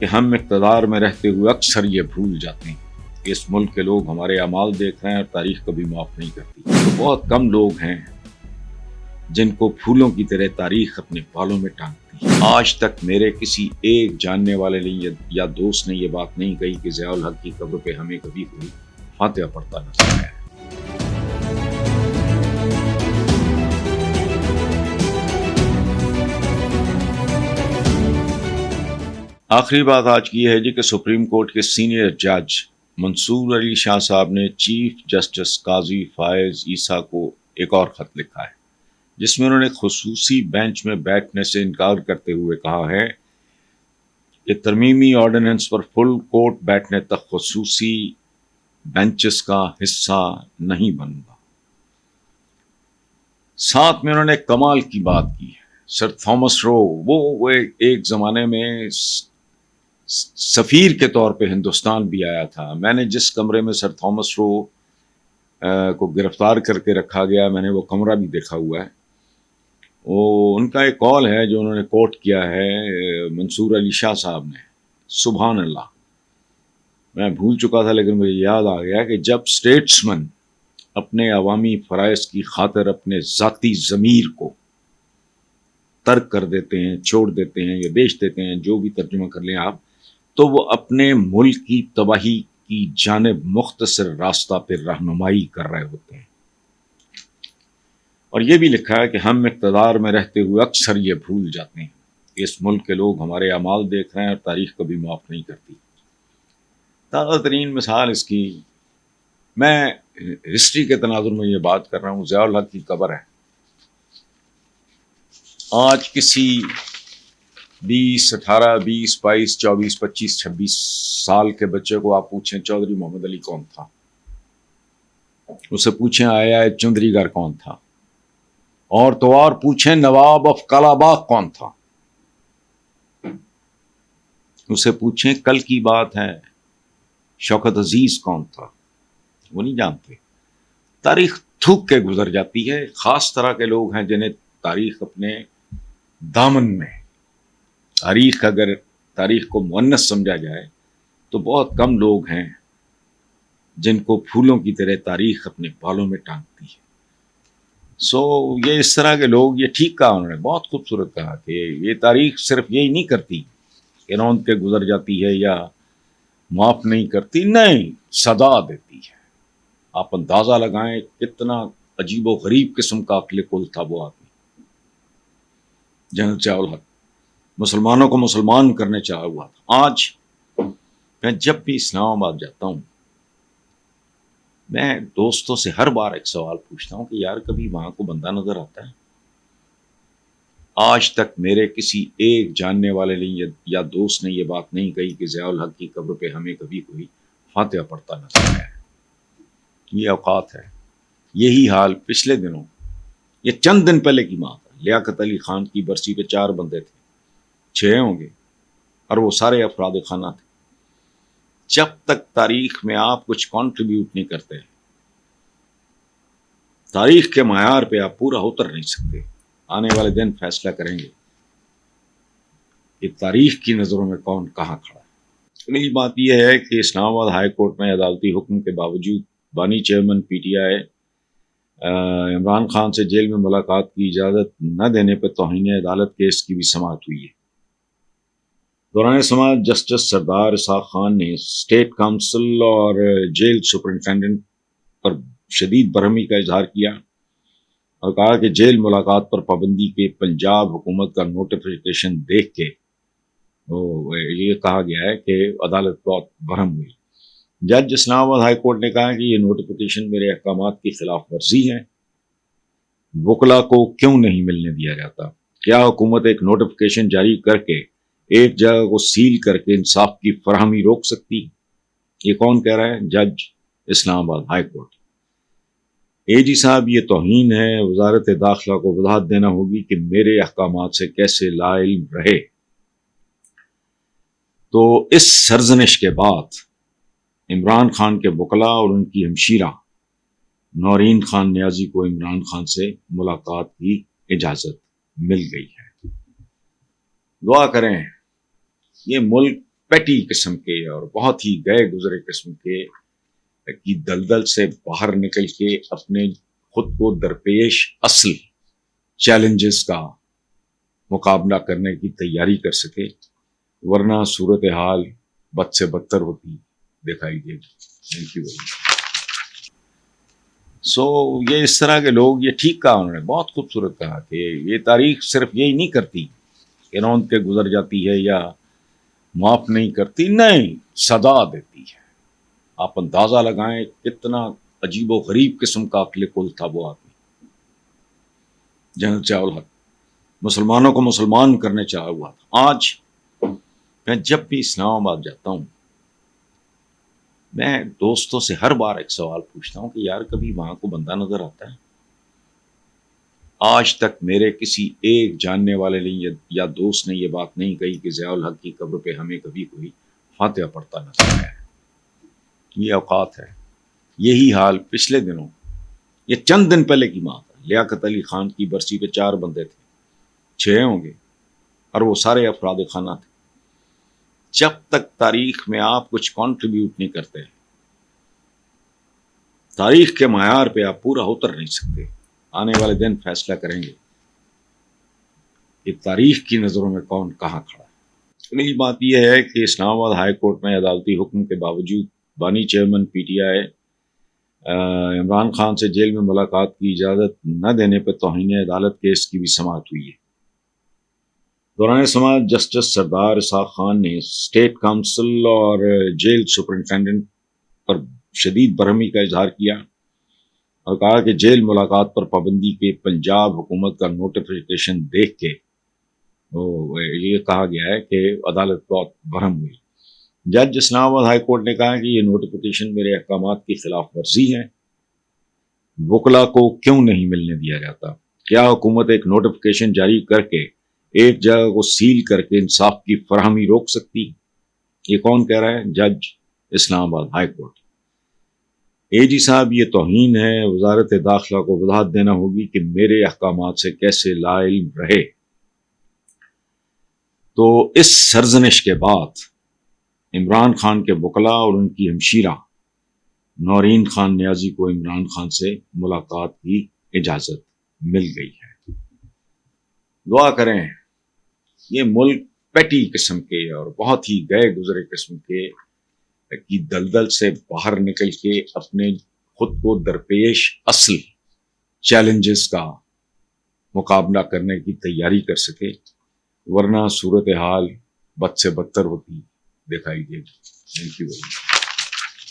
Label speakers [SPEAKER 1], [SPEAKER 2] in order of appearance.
[SPEAKER 1] کہ ہم اقتدار میں رہتے ہوئے اکثر یہ بھول جاتے ہیں کہ اس ملک کے لوگ ہمارے اعمال دیکھ رہے ہیں اور تاریخ کبھی معاف نہیں کرتی۔ تو بہت کم لوگ ہیں جن کو پھولوں کی طرح تاریخ اپنے بالوں میں ٹانگتی ہے۔ آج تک میرے کسی ایک جاننے والے نے یا دوست نے یہ بات نہیں کہی کہ ضیاء الحق کی قبر پہ ہمیں کبھی کوئی فاتحہ پڑھتا نظر آیا ہے۔ آخری بات آج کی ہے کہ سپریم کورٹ کے سینئر جج منصور علی شاہ صاحب نے چیف جسٹس قاضی فائز عیسیٰ کو ایک اور خط لکھا ہے، جس میں انہوں نے خصوصی بینچ میں بیٹھنے سے انکار کرتے ہوئے کہا ہے کہ ترمیمی آرڈیننس پر فل کورٹ بیٹھنے تک خصوصی بینچز کا حصہ نہیں بنوں گا۔ ساتھ میں انہوں نے کمال کی بات کی ہے۔ سر تھامس رو وہ ایک زمانے میں سفیر کے طور پہ ہندوستان بھی آیا تھا۔ میں نے جس کمرے میں سر تھامس رو کو گرفتار کر کے رکھا گیا، میں نے وہ کمرہ بھی دیکھا ہوا ہے۔ وہ ان کا ایک کال ہے جو انہوں نے کوٹ کیا ہے منصور علی شاہ صاحب نے، سبحان اللہ، میں بھول چکا تھا لیکن مجھے یاد آ گیا کہ جب اسٹیٹسمن اپنے عوامی فرائض کی خاطر اپنے ذاتی ضمیر کو ترک کر دیتے ہیں، چھوڑ دیتے ہیں یا بیچ دیتے ہیں، جو بھی ترجمہ کر لیں آپ، تو وہ اپنے ملک کی تباہی کی جانب مختصر راستہ پہ رہنمائی کر رہے ہوتے ہیں۔ اور یہ بھی لکھا ہے کہ ہم اقتدار میں رہتے ہوئے اکثر یہ بھول جاتے ہیں کہ اس ملک کے لوگ ہمارے اعمال دیکھ رہے ہیں اور تاریخ کبھی معاف نہیں کرتی۔ تازہ ترین مثال اس کی، میں ہسٹری کے تناظر میں یہ بات کر رہا ہوں، ضیاء الحق کی قبر ہے۔ آج کسی 20، 18، 20، 22، 24، 25، 26 سال کے بچے کو آپ پوچھیں چودھری محمد علی کون تھا، اسے پوچھیں آیا چندری گڑھ کون تھا، اور تو اور پوچھیں نواب آف کالاباغ کون تھا، اسے پوچھیں کل کی بات ہے شوکت عزیز کون تھا، وہ نہیں جانتے۔ تاریخ تھوک کے گزر جاتی ہے۔ خاص طرح کے لوگ ہیں جنہیں تاریخ اپنے دامن میں، اگر تاریخ کو مؤنث سمجھا جائے تو بہت کم لوگ ہیں جن کو پھولوں کی طرح تاریخ اپنے بالوں میں ٹانگتی ہے۔ یہ اس طرح کے لوگ، یہ ٹھیک کہا انہوں نے، بہت خوبصورت کہا کہ یہ تاریخ صرف یہی نہیں کرتی کہ روند کے گزر جاتی ہے یا معاف نہیں کرتی، نہیں، صدا دیتی ہے۔ آپ اندازہ لگائیں کتنا عجیب و غریب قسم کا عقل کل تھا وہ آدمی، جنرل ضیاء الحق، مسلمانوں کو مسلمان کرنے چاہا ہوا تھا۔ آج میں جب بھی اسلام آباد جاتا ہوں، میں دوستوں سے ہر بار ایک سوال پوچھتا ہوں کہ یار کبھی وہاں کو بندہ نظر آتا ہے؟ آج تک میرے کسی ایک جاننے والے نے یا دوست نے یہ بات نہیں کہی کہ ضیاء الحق کی قبر پہ ہمیں کبھی کوئی فاتحہ پڑھتا نظر آیا ہے۔ یہ اوقات ہے۔ یہی حال پچھلے دنوں، یہ چند دن پہلے کی بات ہے، لیاقت علی خان کی برسی پہ 4 بندے تھے، 6 ہوں گے، اور وہ سارے افراد خانہ تھے۔ جب تک تاریخ میں آپ کچھ کنٹریبیوٹ نہیں کرتے، تاریخ کے معیار پہ آپ پورا اتر نہیں سکتے۔ آنے والے دن فیصلہ کریں گے کہ تاریخ کی نظروں میں کون کہاں کھڑا ہے۔ اگلی بات یہ ہے کہ اسلام آباد ہائی کورٹ میں عدالتی حکم کے باوجود بانی chairman P T I Imran Khan سے جیل میں ملاقات کی اجازت نہ دینے پر توہین عدالت کیس کی بھی سماعت ہوئی ہے۔ دوران سماعت جسٹس سردار اسحاق خان نے اسٹیٹ کاؤنسل اور جیل سپرنٹینڈنٹ پر شدید برہمی کا اظہار کیا اور کہا کہ جیل ملاقات پر پابندی کے پنجاب حکومت کا نوٹیفیکیشن دیکھ کے یہ کہا گیا ہے کہ عدالت بہت برہم ہوئی۔ جج اسلام آباد ہائی کورٹ نے کہا کہ یہ نوٹیفیکیشن میرے احکامات کی خلاف ورزی ہے۔ وکلا کو کیوں نہیں ملنے دیا جاتا؟ کیا حکومت ایک نوٹیفیکیشن جاری کر کے ایک جگہ کو سیل کر کے انصاف کی فراہمی روک سکتی؟ یہ کون کہہ رہا ہے؟ جج اسلام آباد ہائی کورٹ۔ اے جی صاحب، یہ توہین ہے۔ وزارت داخلہ کو وضاحت دینا ہوگی کہ میرے احکامات سے کیسے لا علم رہے۔ تو اس سرزنش کے بعد عمران خان کے وکلاء اور ان کی ہمشیرہ نورین خان نیازی کو عمران خان سے ملاقات کی اجازت مل گئی ہے۔ دعا کریں یہ ملک پیٹی قسم کے اور بہت ہی گئے گزرے قسم کے کی دلدل سے باہر نکل کے اپنے خود کو درپیش اصل چیلنجز کا مقابلہ کرنے کی تیاری کر سکے، ورنہ صورتحال بد سے بدتر ہوتی دکھائی دے گی۔ Thank you very much. So یہ اس طرح کے لوگ، یہ ٹھیک کہا انہوں نے، بہت خوبصورت کہا کہ یہ تاریخ صرف یہی نہیں کرتی کہ روند کے گزر جاتی ہے یا معاف نہیں کرتی، نہیں، سزا دیتی ہے۔ آپ اندازہ لگائیں کتنا عجیب و غریب قسم کا عقل کل تھا وہ آدمی، جنرل ضیاء الحق، مسلمانوں کو مسلمان کرنے چاہا ہوا تھا۔ آج میں جب بھی اسلام آباد جاتا ہوں، میں دوستوں سے ہر بار ایک سوال پوچھتا ہوں کہ یار کبھی وہاں کو بندہ نظر آتا ہے؟ آج تک میرے کسی ایک جاننے والے نے یا دوست نے یہ بات نہیں کہی کہ ضیاء الحق کی قبر پہ ہمیں کبھی کوئی فاتحہ پڑھتا نظر آیا ہے۔ یہ اوقات ہے۔ یہی حال پچھلے دنوں، یہ چند دن پہلے کی بات ہے، لیاقت علی خان کی برسی پہ 4 بندے تھے، 6 ہوں گے، اور وہ سارے افراد خانہ تھے۔ جب تک تاریخ میں آپ کچھ کنٹریبیوٹ نہیں کرتے، تاریخ کے معیار پہ آپ پورا اتر نہیں سکتے۔ آنے والے دن فیصلہ کریں گے کہ تاریخ کی نظروں میں کون کہاں کھڑا ہے۔ پہلی بات یہ ہے کہ اسلام آباد ہائی کورٹ میں عدالتی حکم کے باوجود بانی chairman P T I Imran Khan سے جیل میں ملاقات کی اجازت نہ دینے پر توہین عدالت کیس کی بھی سماعت ہوئی ہے۔ دوران سماعت جسٹس سردار اسحاق خان نے اسٹیٹ کاؤنسل اور جیل سپرنٹینڈنٹ پر شدید برہمی کا اظہار کیا اور کہا کہ جیل ملاقات پر پابندی کے پنجاب حکومت کا نوٹیفیکیشن دیکھ کے یہ کہا گیا ہے کہ عدالت بہت برہم ہوئی۔ جج اسلام آباد ہائی کورٹ نے کہا کہ یہ نوٹیفیکیشن میرے احکامات کی خلاف ورزی ہے، وکلا کو کیوں نہیں ملنے دیا جاتا؟ کیا حکومت ایک نوٹیفیکیشن جاری کر کے ایک جگہ کو سیل کر کے انصاف کی فراہمی روک سکتی؟ یہ کون کہہ رہا ہے؟ جج اسلام آباد ہائی کورٹ۔ اے جی صاحب، یہ توہین ہے۔ وزارت داخلہ کو وضاحت دینا ہوگی کہ میرے احکامات سے کیسے لا علم رہے۔ تو اس سرزنش کے بعد عمران خان کے وکلا اور ان کی ہمشیرہ نورین خان نیازی کو عمران خان سے ملاقات کی اجازت مل گئی ہے۔ دعا کریں یہ ملک پیٹی قسم کے اور بہت ہی گئے گزرے قسم کے کی دلدل سے باہر نکل کے اپنے خود کو درپیش اصل چیلنجز کا مقابلہ کرنے کی تیاری کر سکے، ورنہ صورتحال بد سے بدتر ہوتی دکھائی دے گی۔ Thank you very much.